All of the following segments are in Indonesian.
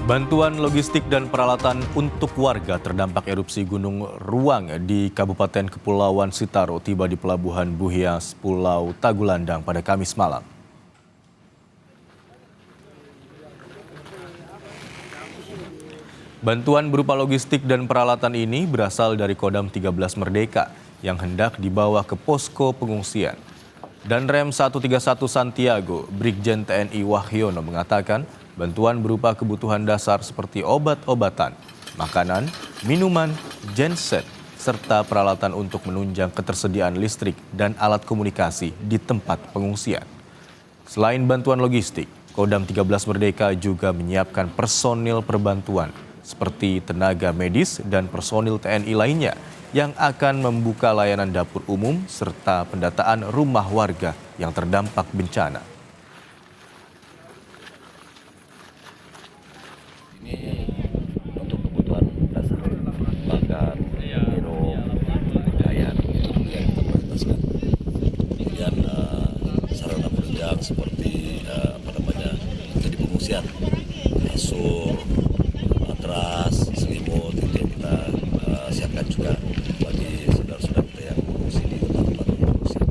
Bantuan logistik dan peralatan untuk warga terdampak erupsi Gunung Ruang di Kabupaten Kepulauan Sitaro tiba di Pelabuhan Buhias, Pulau Tagulandang pada Kamis malam. Bantuan berupa logistik dan peralatan ini berasal dari Kodam 13 Merdeka yang hendak dibawa ke posko pengungsian. Danrem 131 Santiago, Brigjen TNI Wahyono mengatakan bantuan berupa kebutuhan dasar seperti obat-obatan, makanan, minuman, genset, serta peralatan untuk menunjang ketersediaan listrik dan alat komunikasi di tempat pengungsian. Selain bantuan logistik, Kodam 13 Merdeka juga menyiapkan personil perbantuan seperti tenaga medis dan personil TNI lainnya yang akan membuka layanan dapur umum serta pendataan rumah warga yang terdampak bencana. Ini untuk kebutuhan dasar makan, minum, pakaian itu dulu yang kita prioritaskan. Kemudian sarana penunjang seperti jadi pengungsian, kasur, matras, selimut itu yang kita siapkan juga bagi saudara-saudara kita yang mengungsi di tempat pengungsian.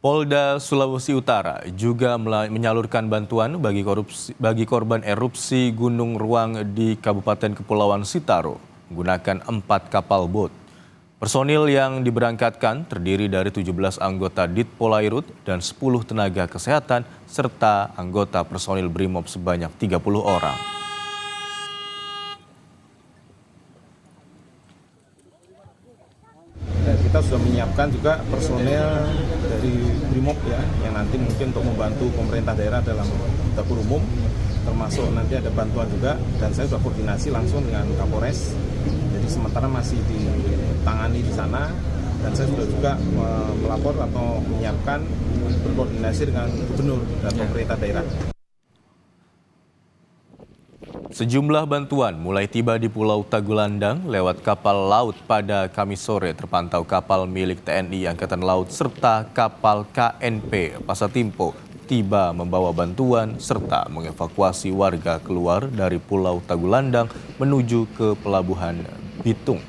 Polda Sulawesi Utara juga menyalurkan bantuan bagi korban erupsi Gunung Ruang di Kabupaten Kepulauan Sitaro menggunakan 4 kapal bot. Personil yang diberangkatkan terdiri dari 17 anggota Ditpolairut dan 10 tenaga kesehatan serta anggota personil Brimob sebanyak 30 orang. Dan kita sudah menyiapkan juga personel dari Brimob ya, yang nanti mungkin untuk membantu pemerintah daerah dalam dapur umum, termasuk nanti ada bantuan juga, dan saya sudah koordinasi langsung dengan Kapolres. Jadi sementara masih ditangani di sana, dan saya sudah juga melapor atau menyiapkan berkoordinasi dengan gubernur dan pemerintah daerah. Sejumlah bantuan mulai tiba di Pulau Tagulandang lewat kapal laut pada Kamis sore. Terpantau kapal milik TNI Angkatan Laut serta kapal KNP Pasatimpo tiba membawa bantuan serta mengevakuasi warga keluar dari Pulau Tagulandang menuju ke Pelabuhan Bitung.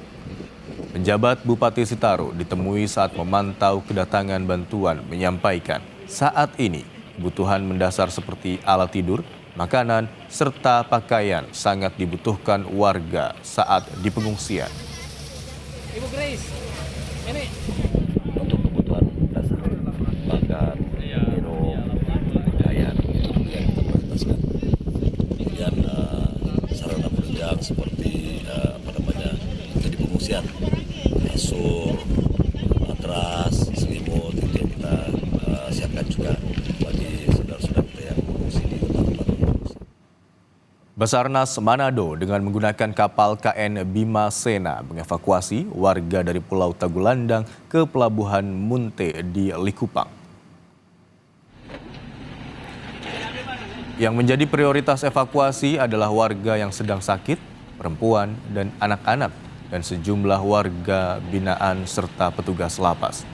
Penjabat Bupati Sitaro ditemui saat memantau kedatangan bantuan menyampaikan saat ini kebutuhan mendasar seperti alat tidur, makanan, serta pakaian sangat dibutuhkan warga saat di pengungsian. Ibu Grace, ini Untuk kebutuhan dasar makan, minum, pakaian itu dulu yang kita prioritaskan. Kemudian sarana penunjang seperti jadi pengungsian, kasur, matras, selimut itu yang kita siapkan juga bagi saudara-saudara kita yang mengungsi di tempat pengungsian. Basarnas Manado dengan menggunakan kapal KN Bima Sena mengevakuasi warga dari Pulau Tagulandang ke Pelabuhan Munte di Likupang. Yang menjadi prioritas evakuasi adalah warga yang sedang sakit, perempuan dan anak-anak, dan sejumlah warga binaan serta petugas lapas.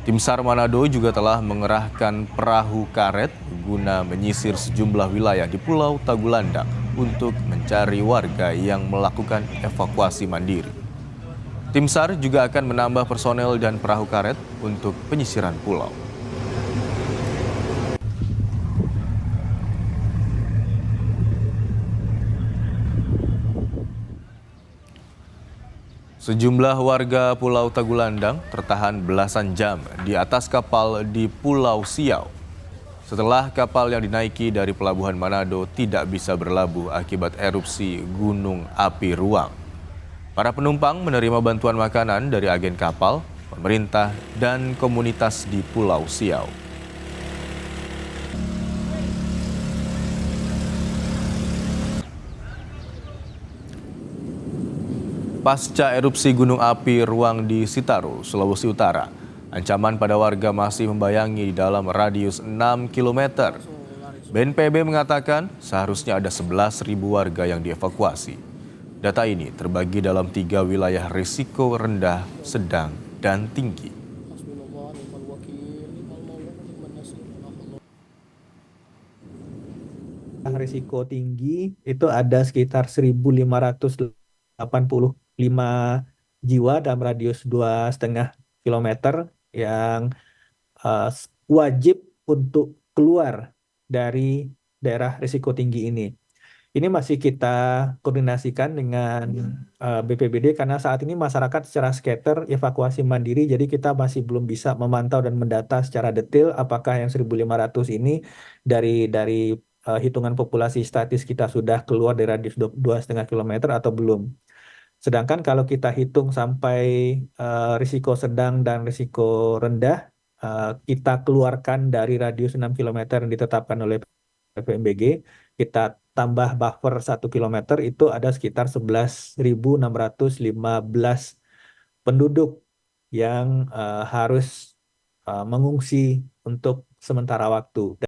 Tim SAR Manado juga telah mengerahkan perahu karet guna menyisir sejumlah wilayah di Pulau Tagulandang untuk mencari warga yang melakukan evakuasi mandiri. Tim SAR juga akan menambah personel dan perahu karet untuk penyisiran pulau. Sejumlah warga Pulau Tagulandang tertahan belasan jam di atas kapal di Pulau Siau setelah kapal yang dinaiki dari Pelabuhan Manado tidak bisa berlabuh akibat erupsi Gunung Api Ruang. Para penumpang menerima bantuan makanan dari agen kapal, pemerintah, dan komunitas di Pulau Siau. Pasca erupsi Gunung Api Ruang di Sitaro, Sulawesi Utara, ancaman pada warga masih membayangi di dalam radius 6 km. BNPB mengatakan seharusnya ada 11.000 warga yang dievakuasi. Data ini terbagi dalam 3 wilayah risiko rendah, sedang, dan tinggi. risiko tinggi itu ada sekitar 1.585 jiwa dalam radius 2,5 kilometer yang wajib untuk keluar dari daerah risiko tinggi ini. Ini masih kita koordinasikan dengan BPBD karena saat ini masyarakat secara scatter evakuasi mandiri, jadi kita masih belum bisa memantau dan mendata secara detail apakah yang 1.500 ini dari hitungan populasi statis kita sudah keluar dari radius 2,5 kilometer atau belum. Sedangkan kalau kita hitung sampai risiko sedang dan risiko rendah, kita keluarkan dari radius 6 kilometer yang ditetapkan oleh PVMBG, kita tambah buffer 1 kilometer itu ada sekitar 11.615 penduduk yang harus mengungsi untuk sementara waktu.